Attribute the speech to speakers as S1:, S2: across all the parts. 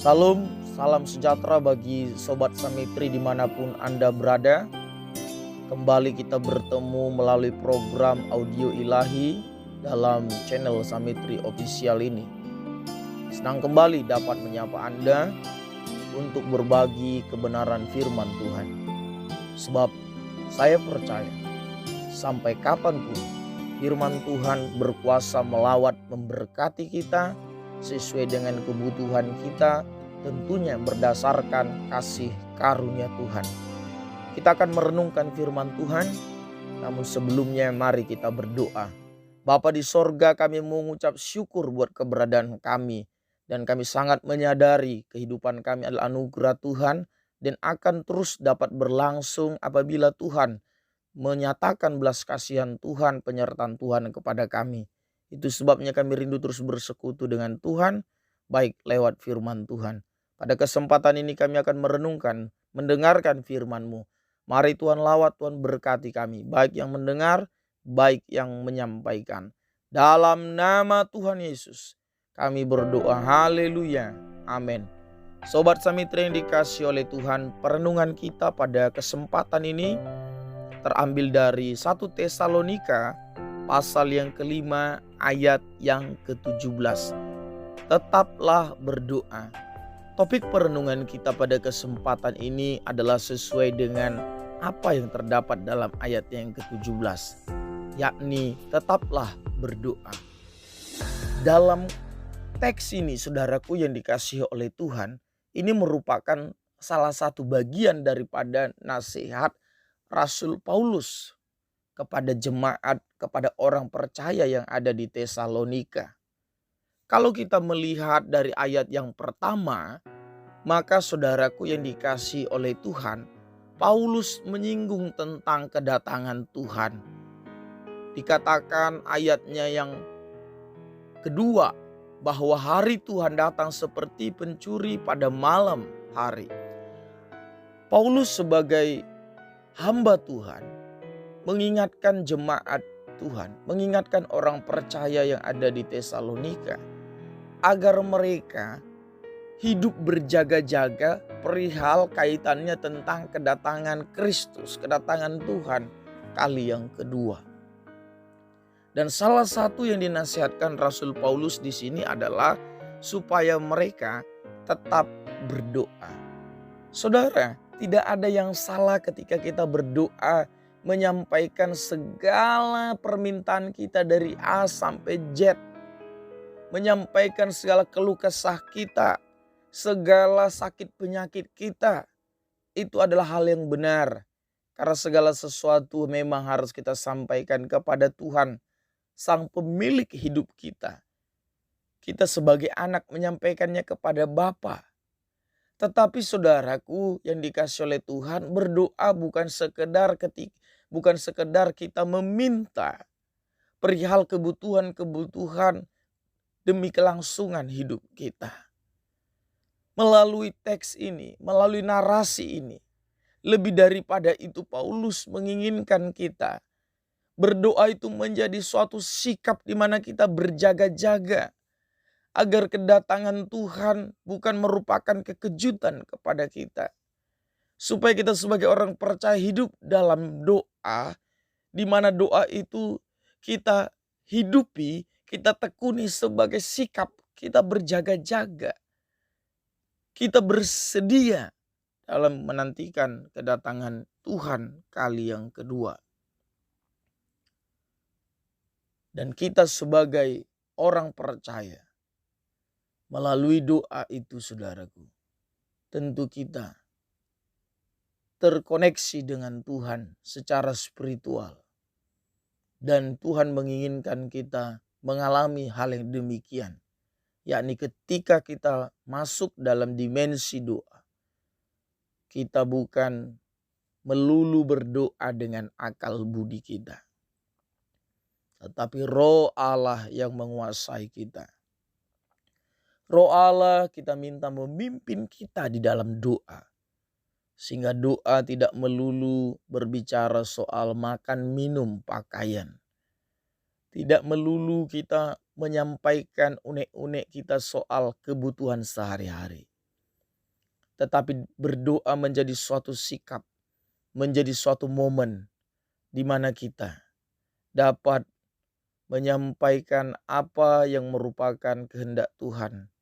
S1: Salam, salam sejahtera bagi Sobat Samitri dimanapun Anda berada. Kembali kita bertemu melalui program audio ilahi dalam channel Samitri Official ini. Senang kembali dapat menyapa Anda untuk berbagi kebenaran firman Tuhan. Sebab saya percaya sampai kapanpun firman Tuhan berkuasa melawat memberkati kita sesuai dengan kebutuhan kita, tentunya berdasarkan kasih karunia Tuhan. Kita akan merenungkan firman Tuhan, namun sebelumnya mari kita berdoa. Bapa di sorga, kami mengucap syukur buat keberadaan kami, dan kami sangat menyadari kehidupan kami adalah anugerah Tuhan dan akan terus dapat berlangsung apabila Tuhan menyatakan belas kasihan Tuhan, penyertaan Tuhan kepada kami. Itu sebabnya kami rindu terus bersekutu dengan Tuhan, baik lewat firman Tuhan. Pada kesempatan ini kami akan merenungkan, mendengarkan firman-Mu. Mari Tuhan lawat, Tuhan berkati kami, baik yang mendengar, baik yang menyampaikan. Dalam nama Tuhan Yesus, kami berdoa, haleluya, amin. Sobat Samitra yang dikasih oleh Tuhan, perenungan kita pada kesempatan ini terambil dari 1 Tesalonika pasal yang kelima ayat yang ke-17. Tetaplah berdoa. Topik perenungan kita pada kesempatan ini adalah sesuai dengan apa yang terdapat dalam ayat yang ke-17, yakni tetaplah berdoa. Dalam teks ini, saudaraku yang dikasihi oleh Tuhan, ini merupakan salah satu bagian daripada nasihat Rasul Paulus kepada jemaat, kepada orang percaya yang ada di Tesalonika. Kalau kita melihat dari ayat yang pertama, maka saudaraku yang dikasihi oleh Tuhan, Paulus menyinggung tentang kedatangan Tuhan. Dikatakan ayatnya yang kedua, bahwa hari Tuhan datang seperti pencuri pada malam hari. Paulus sebagai hamba Tuhan mengingatkan jemaat Tuhan, mengingatkan orang percaya yang ada di Tesalonika agar mereka hidup berjaga-jaga perihal kaitannya tentang kedatangan Kristus, kedatangan Tuhan kali yang kedua. Dan salah satu yang dinasihatkan Rasul Paulus di sini adalah supaya mereka tetap berdoa. Saudara, tidak ada yang salah ketika kita berdoa, menyampaikan segala permintaan kita dari A sampai Z. Menyampaikan segala keluh kesah kita, segala sakit penyakit kita. Itu adalah hal yang benar. Karena segala sesuatu memang harus kita sampaikan kepada Tuhan, Sang pemilik hidup kita. Kita sebagai anak menyampaikannya kepada Bapa. Tetapi saudaraku yang dikasih oleh Tuhan, berdoa bukan sekedar kita meminta perihal kebutuhan-kebutuhan demi kelangsungan hidup kita. Melalui teks ini, melalui narasi ini, lebih daripada itu Paulus menginginkan kita berdoa itu menjadi suatu sikap di mana kita berjaga-jaga agar kedatangan Tuhan bukan merupakan kekejutan kepada kita. Supaya kita sebagai orang percaya hidup dalam doa, di mana doa itu kita hidupi, kita tekuni sebagai sikap, kita berjaga-jaga. Kita bersedia dalam menantikan kedatangan Tuhan kali yang kedua. Dan kita sebagai orang percaya, melalui doa itu saudaraku, tentu kita terkoneksi dengan Tuhan secara spiritual. Dan Tuhan menginginkan kita mengalami hal yang demikian. Yakni ketika kita masuk dalam dimensi doa, kita bukan melulu berdoa dengan akal budi kita, tetapi Roh Allah yang menguasai kita. Roh Allah kita minta memimpin kita di dalam doa. Sehingga doa tidak melulu berbicara soal makan, minum, pakaian. Tidak melulu kita menyampaikan unek-unek kita soal kebutuhan sehari-hari. tetapi berdoa menjadi suatu sikap, menjadi suatu momen di mana kita dapat menyampaikan apa yang merupakan kehendak Tuhan.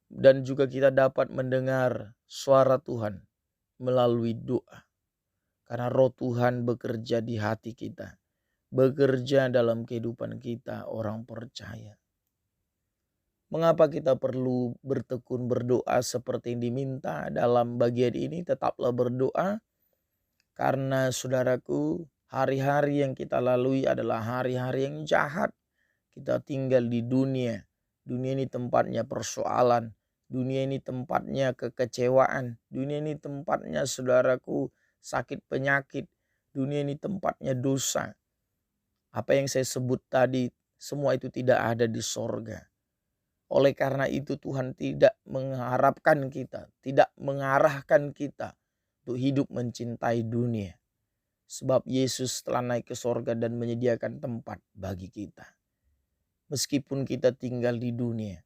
S1: Dan juga kita dapat mendengar suara Tuhan melalui doa. Karena roh Tuhan bekerja di hati kita. Bekerja dalam kehidupan kita orang percaya. Mengapa kita perlu bertekun berdoa seperti yang diminta dalam bagian ini? Tetaplah berdoa. Karena saudaraku, hari-hari yang kita lalui adalah hari-hari yang jahat. Kita tinggal di dunia. Dunia ini tempatnya persoalan. Dunia ini tempatnya kekecewaan. Dunia ini tempatnya saudaraku sakit penyakit. Dunia ini tempatnya dosa. Apa yang saya sebut tadi, semua itu tidak ada di sorga. Oleh karena itu Tuhan tidak mengharapkan kita, tidak mengarahkan kita untuk hidup mencintai dunia. Sebab Yesus telah naik ke sorga dan menyediakan tempat bagi kita. Meskipun kita tinggal di dunia,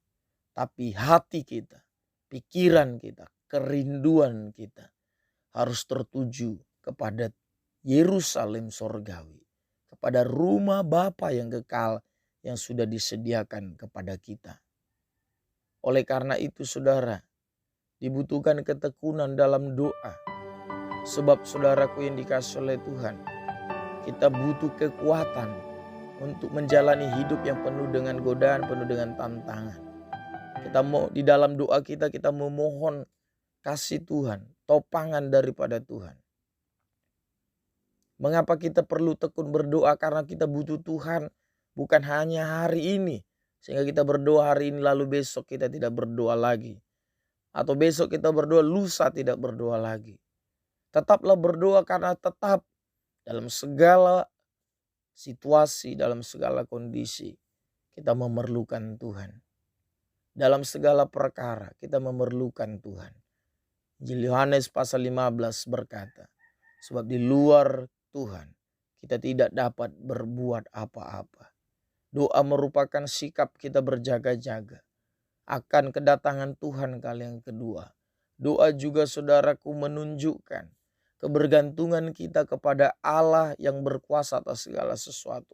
S1: tapi hati kita, pikiran kita, kerinduan kita harus tertuju kepada Yerusalem sorgawi. Kepada rumah Bapa yang kekal yang sudah disediakan kepada kita. Oleh karena itu saudara, dibutuhkan ketekunan dalam doa. Sebab saudaraku yang dikasihi oleh Tuhan, kita butuh kekuatan untuk menjalani hidup yang penuh dengan godaan, penuh dengan tantangan. Kita mau di dalam doa kita memohon kasih Tuhan, topangan daripada Tuhan. Mengapa kita perlu tekun berdoa? Karena kita butuh Tuhan bukan hanya hari ini. Sehingga kita berdoa hari ini lalu besok kita tidak berdoa lagi. Atau besok kita berdoa lusa tidak berdoa lagi. Tetaplah berdoa karena tetap dalam segala situasi, dalam segala kondisi kita memerlukan Tuhan. Dalam segala perkara kita memerlukan Tuhan. Injil Yohanes pasal 15 berkata, sebab di luar Tuhan kita tidak dapat berbuat apa-apa. Doa merupakan sikap kita berjaga-jaga akan kedatangan Tuhan kali yang kedua. Doa juga saudaraku menunjukkan kebergantungan kita kepada Allah yang berkuasa atas segala sesuatu.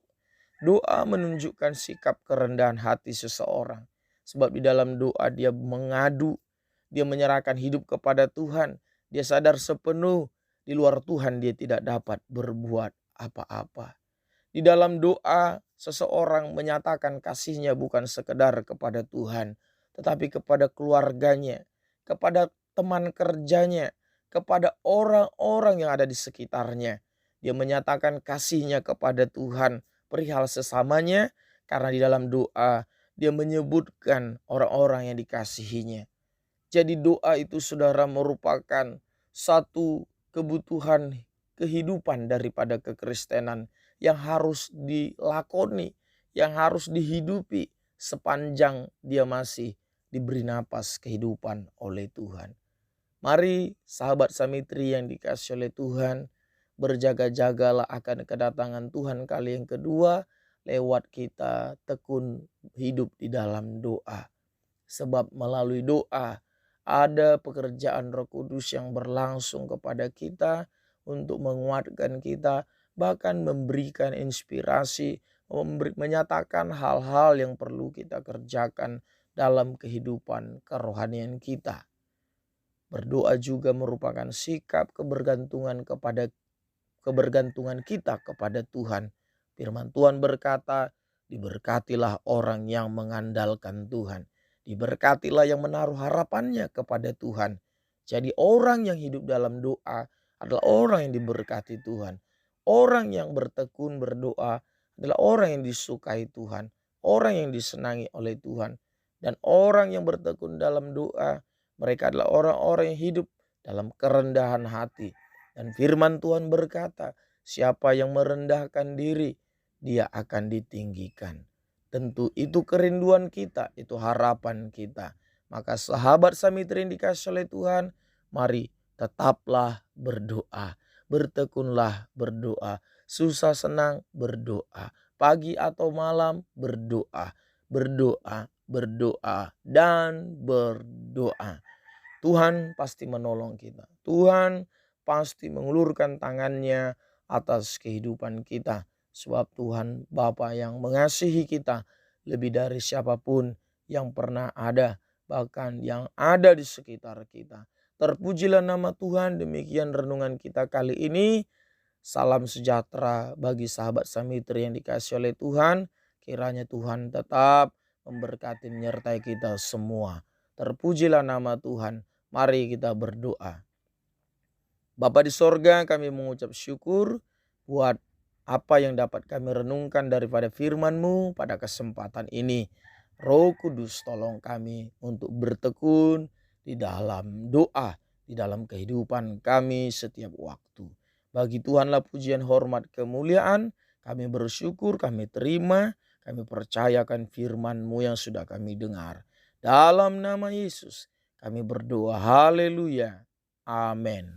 S1: Doa menunjukkan sikap kerendahan hati seseorang. Sebab di dalam doa dia mengadu, dia menyerahkan hidup kepada Tuhan. Dia sadar sepenuh di luar Tuhan dia tidak dapat berbuat apa-apa. Di dalam doa seseorang menyatakan kasihnya bukan sekedar kepada Tuhan, tetapi kepada keluarganya, kepada teman kerjanya, kepada orang-orang yang ada di sekitarnya. Dia menyatakan kasihnya kepada Tuhan perihal sesamanya, karena di dalam doa dia menyebutkan orang-orang yang dikasihinya. Jadi doa itu saudara merupakan satu kebutuhan kehidupan daripada kekristenan yang harus dilakoni, yang harus dihidupi sepanjang dia masih diberi napas kehidupan oleh Tuhan. Mari sahabat Samitri yang dikasihi oleh Tuhan, berjaga-jagalah akan kedatangan Tuhan kali yang kedua lewat kita tekun hidup di dalam doa. Sebab melalui doa ada pekerjaan Roh Kudus yang berlangsung kepada kita untuk menguatkan kita, bahkan memberikan inspirasi, menyatakan hal-hal yang perlu kita kerjakan dalam kehidupan kerohanian kita. Berdoa juga merupakan sikap kebergantungan kita kepada Tuhan. Firman Tuhan berkata, diberkatilah orang yang mengandalkan Tuhan. Diberkatilah yang menaruh harapannya kepada Tuhan. Jadi orang yang hidup dalam doa adalah orang yang diberkati Tuhan. Orang yang bertekun berdoa adalah orang yang disukai Tuhan. Orang yang disenangi oleh Tuhan. Dan orang yang bertekun dalam doa, mereka adalah orang-orang yang hidup dalam kerendahan hati. Dan firman Tuhan berkata, siapa yang merendahkan diri, dia akan ditinggikan. Tentu itu kerinduan kita, itu harapan kita. Maka sahabat Samitri yang dikasihi oleh Tuhan, mari tetaplah berdoa. Bertekunlah berdoa. Susah senang berdoa. Pagi atau malam berdoa. Berdoa, berdoa, dan berdoa. Tuhan pasti menolong kita. Tuhan pasti mengulurkan tangannya atas kehidupan kita. Sebab Tuhan Bapa yang mengasihi kita lebih dari siapapun yang pernah ada, bahkan yang ada di sekitar kita. Terpujilah nama Tuhan. Demikian renungan kita kali ini. Salam sejahtera bagi sahabat Samitri yang dikasihi oleh Tuhan. Kiranya Tuhan tetap memberkati menyertai kita semua. Terpujilah nama Tuhan. Mari kita berdoa. Bapa di sorga, kami mengucap syukur buat apa yang dapat kami renungkan daripada firman-Mu pada kesempatan ini. Roh Kudus, tolong kami untuk bertekun di dalam doa, di dalam kehidupan kami setiap waktu. Bagi Tuhanlah pujian, hormat, kemuliaan. Kami bersyukur, kami terima, kami percayakan firman-Mu yang sudah kami dengar. Dalam nama Yesus kami berdoa, haleluya, amin.